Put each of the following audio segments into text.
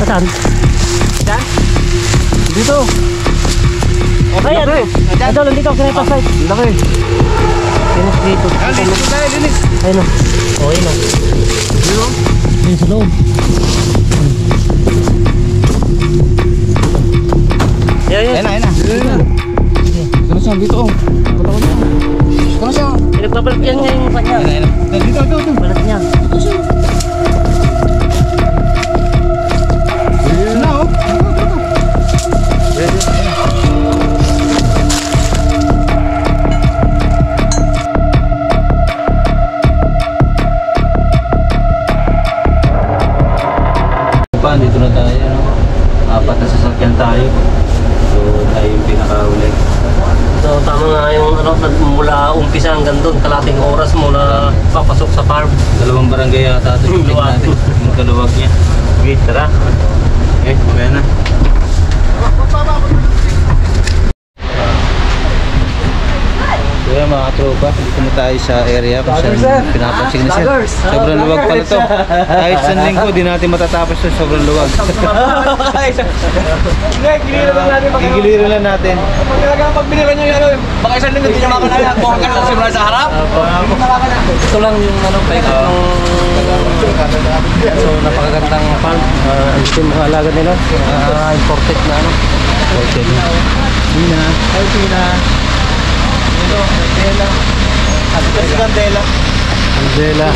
Saan? Saan? Dito. Okay, ano? Idol, nandito ako sa nepa side. Laki. Linis dito. Linis tayo, linis. Ayun o. O, ayun o. Dito? Ayun sa loob. Ayun, Ayun na. Ito na siya, dito o. Ito na siya. Pinagbabalak yan nga yung mukha niya. Dito. Balat niya. Ito siya. Ayun na o. Dito na tayo, no? Apat na sasakyan tayo. So, tayo yung pinakahuli. So, tama nga yung ano, mula umpisa hanggang doon, kalating oras mula papasok sa farm. 2 barangay yata ito yung natin. Yung kaluwag niya. Okay, tara. Okay, mamaya na. So yan mga tropa, dito na tayo sa area kung saan pinapatsing na sir. Sobrang luwag pala to. Kahit sa linggo, di natin matatapos to, sobrang luwag. Gigiliran lang natin. Pag binira nyo yung ano, baka isang linggo hindi nyo makanala. Bukan ka lang simula sa harap. Ito lang yung ano, paikot ng so, napakagandang farm. Ito yung mga alaga nila. Imported na ano. Imported na. Tina. Ay, Tina. Ito, Andela. At ito si Andela. Andela.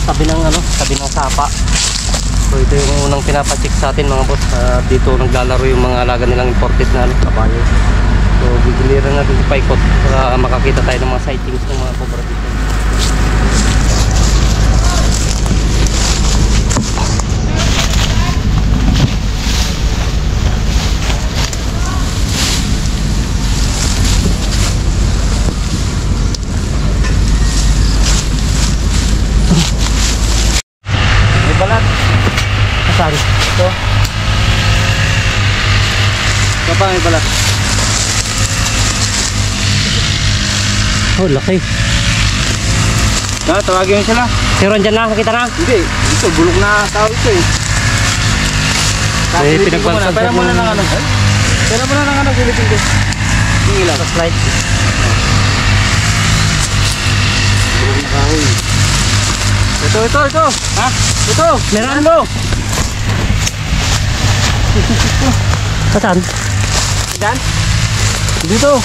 Tabi ng ano, tabi ng sapa. So ito yung unang pinapacheck sa atin mga boss. Dito naglalaro yung mga alaga nilang imported na ano, kabayo. So gigiliran natin yung paikot para makakita tayo ng mga sightings ng mga cobra dito. Saan? Ito. Ito pa may balat. Oh, laki. Tawagin mo sila. Siro, andyan na, nakita na? Hindi, ito bulok na tao ito eh. May pinagbalsag. Pera mo na ng ano. Pera mo na ng ano, Philippine ko. Hindi lang. Slide. Bulok na kahoy. Ito. Ha? Ito. Meron? Ano? Saan? Diyan? Dito.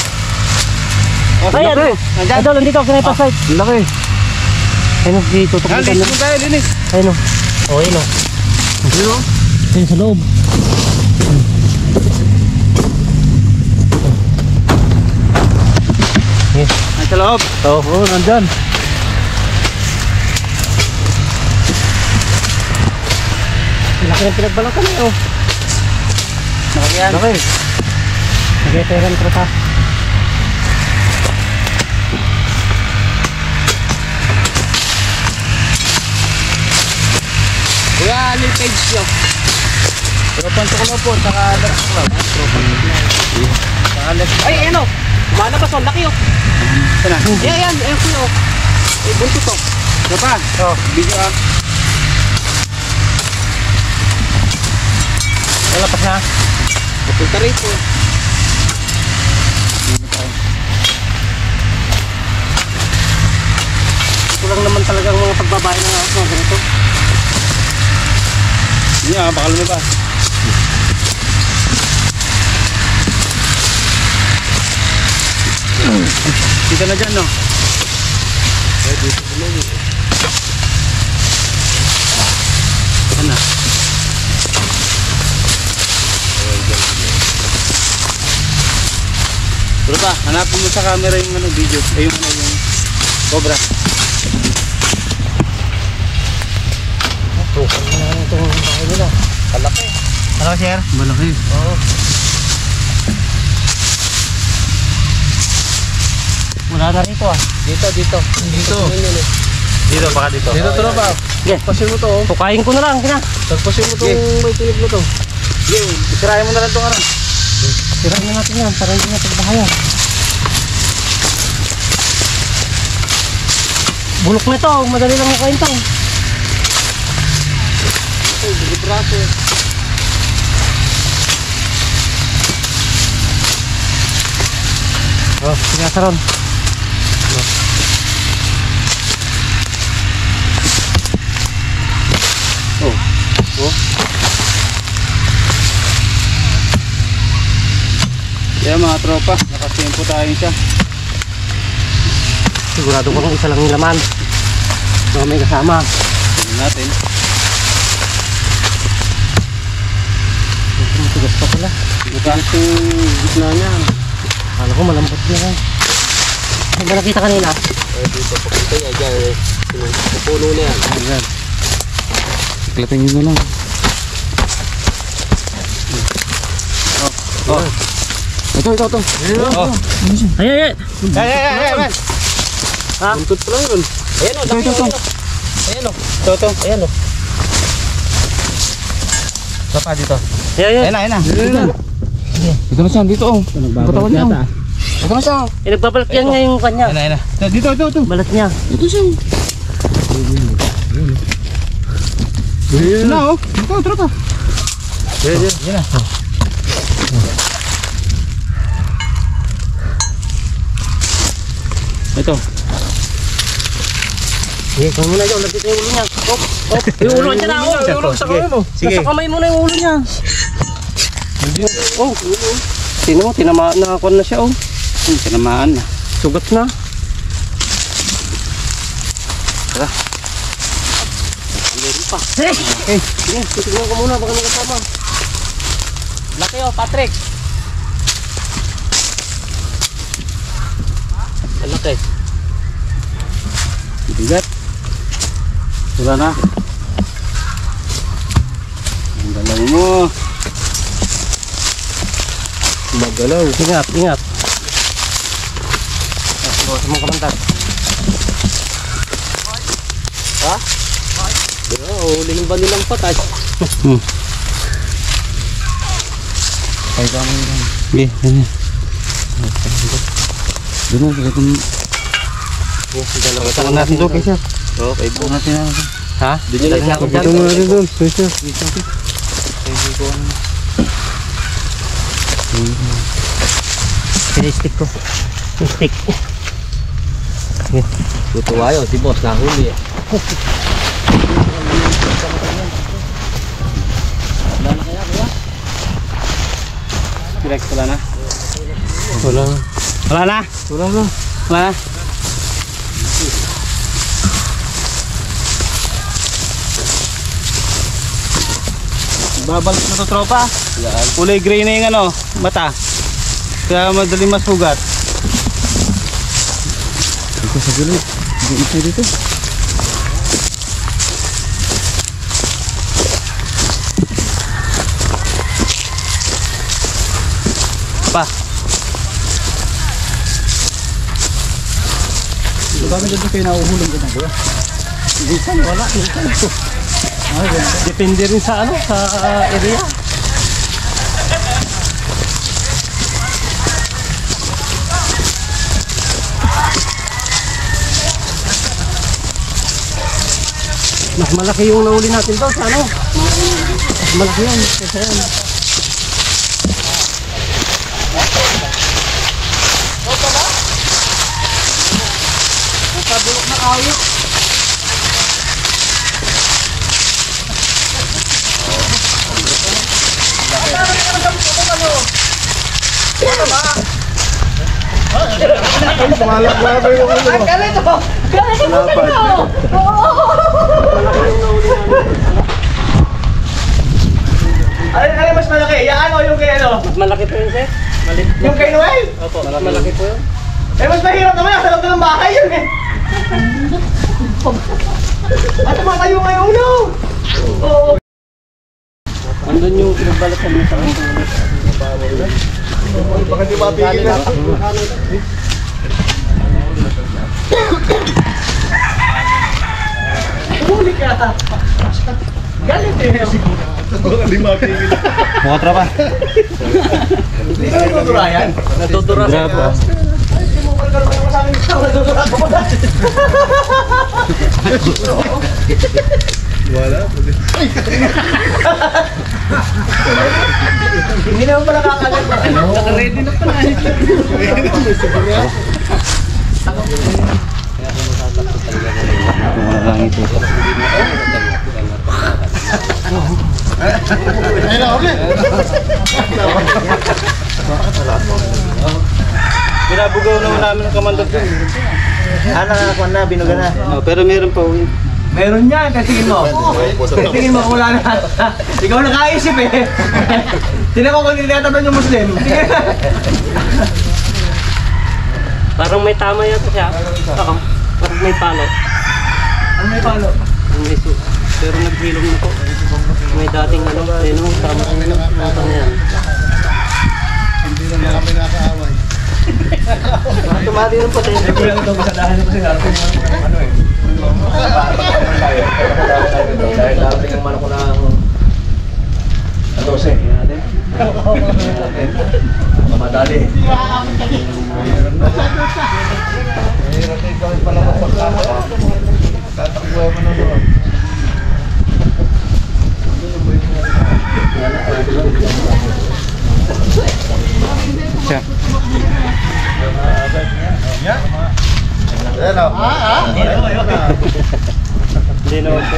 Ay, ano? Idol, nandito ako sa nepa side. Laki. Ayun, dito. Linis mo tayo, linis. Ayun o. O, ayun o. Dito. Ayun sa loob. Yes. Ay, sa loob. Oo, nandyan. Laki ng pinagbalakan eh, oh. Laki yan. Laki. Nag-eteran ko ta. Kuya, ali page nyo. Tropan ko lang po, saka left ko lang. Tropan ko lang. Saka left. Ay, ano? Malabas o, laki o. Ito na. Ayan, ayan ko o. Eh, buntot o. Tropan. Oo. Video ah. Nalapas na. Punta rito. Ito lang naman talagang mga pagbabae ng aso. Ganito. Hindi ah, baka lumabas. Dito na dyan, no? Dito na. Pero pa, hanapin mo sa camera yung ano, video. Ay, yung ano, yung cobra. Tukan na lang itong bahay nila. Malaki. Ano, sir? Malaki. Oo. Wala Wala na rito ah. Dito. Dito, baka dito. Dito tropa. Sige. Pasin mo to. Oh. Pukain ko na lang, kina. Tagpasin mo tong may tinig mo to. Isirahin mo na lang ito nga. Sirain na natin yan para hindi na pagbahayan. Bulok na ito, madali lang makain ito. Braso. Oh, sige sa ron. Kaya mga tropa, nakasimpo tayo siya. Sigurado ko kung isa lang yung laman. Mga may kasama. Tignan natin. Matigas pa pala. Matigas yung gitna niya. Akala ko malambot na yan. Saan ba nakita kanina? Dito pakita niya dyan. Pupuno na yan. Ayan. Siklatin nyo na lang. Oh. Ito. Oh. Ay. Ay. Ha? Buntot pa lang yun. Ayan o. Ito. Ayan o. Ito. Ayan o. Sapa dito. Ay. Ayun na. Dito na siya, dito oh. Katawan niya. Dito na siya. Nagbabalat yan niya yung kanya. Ayun na. Dito. Balat niya. Ito siya. Ayun na oh. Dito, tropa. Ayun na. Ito. Sige, kung muna dyan, lapit yung ulo niya. Op. Yung ulo niya na, Yung ulo sa kamay mo. Nasa kamay mo na yung ulo niya. Oh, sino mo, tinamaan na ako na siya oh. Tinamaan na. Sugat na. Tara. Meron pa. Okay. Sige, titignan ko muna, baka may kasama. Laki oh, Patrick. Laki. Bigat. Wala na. Ang galaw mo. Magalaw. Ingat. Bawas mo kamantas. Ha? Hulihin ba nilang patay? Ay, tama yun. Sige, ganyan. Doon na, bigat yung... Saan natin doon kaysa? Okay, doon natin na. Ha? Doon nyo lang Dito dyan. mo natin doon. Stick ko. Stick. Tutuwa yun. Si boss nahuli eh. Direct, wala na. Wala. Wala na. Babalik na to tropa. Kulay gray na yung ano, mata. Kaya madaling masugat. Dito sa gilid. Dito. Pa. Bakit dito kayo nauhulog ka na ba? Wala. Depende rin sa ano, sa area. Mas malaki yung nahuli natin daw sa ano. Mas malaki yan. Kesa yan. Nakabulok na kayo. Ano mas malaki? Yan o yung kay ano? Mas malaki po yun, sir. Yung kay Noel? Opo, malaki po yun. Eh mas mahirap naman. Nasa loob na ng bahay yun eh. At tumatayo nga yung ulo. Oo. Andun yung pinagbalat sa mga Baka di mapigil na. Galit eh. Mga tropa. Hindi ka natuturo yan. Natuturo siya. Grabe. Hindi naman pala kakagat. Naka-ready na pala. Mga langit ito. Binabugaw naman namin ng kamandot ko. Nakakuha na, binuga na. No, pero meron pa. Meron yan, kasi mo. Tingin mo kung wala na. Ikaw nakaisip eh. Tinan ko kung tinataban yung Muslim. Parang may tama yata siya. Parang may palo. Ano may palo? May pero naghilom na po. May dating ano, tama ang utang yan. Hindi naman kami nakaaway. Tumali ng puti. Siyempre ito, kasadahan nyo kasi narating yung ano eh. Dahil narating yung manok ko ng 12. Mamadali. Tatakbuhay mo na doon. Siya. Ayan o. Hindi naman po.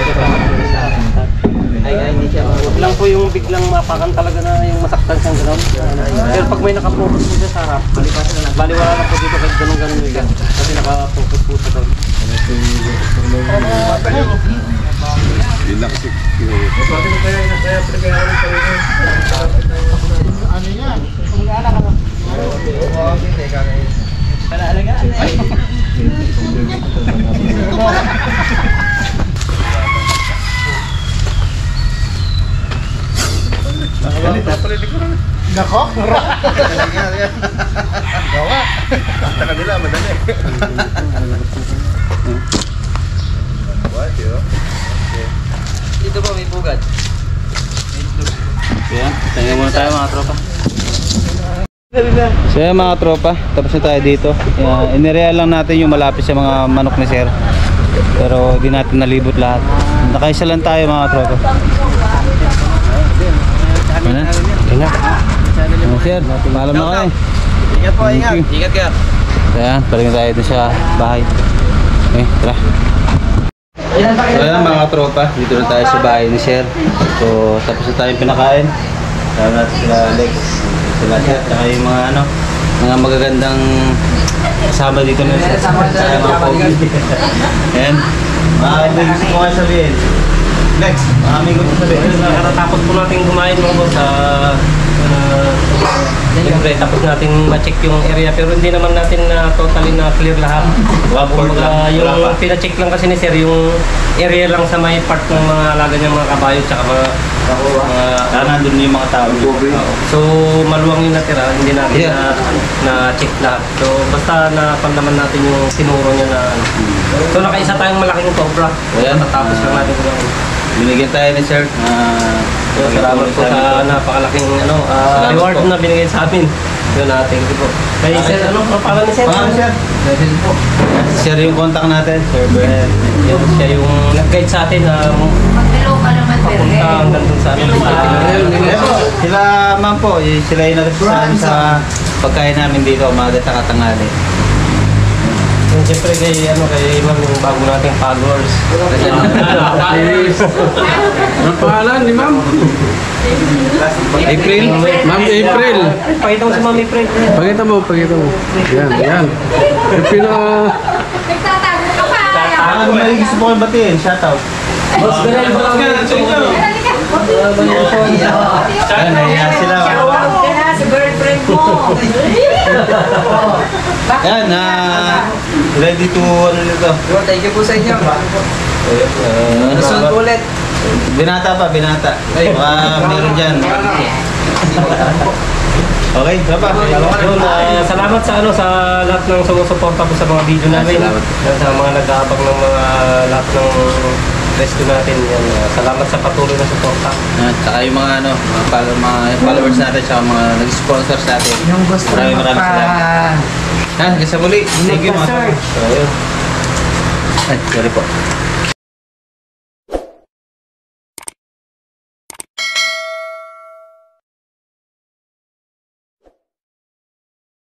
Ay, hindi siya. Huwag lang po yung biglang mapakan talaga na yung masaktan siyang gano'n. Pero pag may nakapokus po siya sa harap, baliwala na po dito kahit gano'n yung kasi nakapokus po sa doon. Ano yan? Nako? Gawa. Sa kanila, madali. What, yun? Dito po may bugad. Yan, tingnan muna tayo mga tropa. So yan mga tropa, tapos na tayo dito. Inireal lang natin yung malapit sa mga manok ni sir. Pero di natin nalibot lahat. Nakaisa lang tayo mga tropa. Ano na? Ayun na. Sir, paalam na kayo. Ingat po, ingat. Thank you. Ingat ka. So yan, balik na tayo dun sa bahay. Okay, tara. So yan mga tropa, dito na tayo sa bahay ni sir. So tapos na tayong pinakain. Tama natin sila Alex, sila sir, saka yung mga ano, mga magagandang kasama dito na sir. Saka mga pogi. Yan. Mga gusto ko nga sabihin. Next, mga gusto sabihin. Nakatapos po natin kumain mga boss sa siyempre tapos natin ma-check yung area pero hindi naman natin na totally na clear lahat. Yung pina-check lang kasi ni sir yung area lang sa may part ng mga alaga niyang mga kabayo tsaka mga nandun yung mga tao. so maluwang yung natira, hindi natin na-check lahat. So basta napandaman natin yung sinuro niya na so nakaisa tayong malaking cobra. Ayan. Tapos lang natin kumain. Binigyan tayo ni sir. So, salamat po sa napakalaking reward na binigay sa amin. Yun thank you po. Kay sir, ano pangalan ni sir? Pangalan sir? po. Sir yung contact natin. Sir Ben. Yun, siya yung nag-guide sa atin na Magdalo ka naman, papunta hanggang dun sa amin. Sila ma'am po, sila yung nag-assign sa pagkain namin dito, umaga at katanghali. Yung siyempre kay Ma'am yung bago nating followers. Ang pangalan ni Ma'am? April? Ma'am April. Pakita mo si Ma'am April. Pakita mo. Yan, yan. Yung Nagtatago ka pa. Kung may gusto po kayong batiin, shoutout. Boss Ganel, boss Ganel. Ayan, nahiya sila. Shoutout ka na sa girlfriend mo. Ayan, ready to ano nito. Thank you po sa inyo. Susunod ulit. Binata pa, binata. Baka meron dyan. Okay, sapa. Yun, salamat sa sa lahat ng sumusuporta po sa mga video namin. Sa mga nag-aabang ng mga lahat ng rescue natin. Yan. Salamat sa patuloy na suporta. At saka yung mga ano, mga followers natin, saka mga nag-sponsor sa atin. Yung gusto Maraming salamat. Ha, hanggang sa muli. Thank you mga Sir. So, ayun. Ay, sorry po.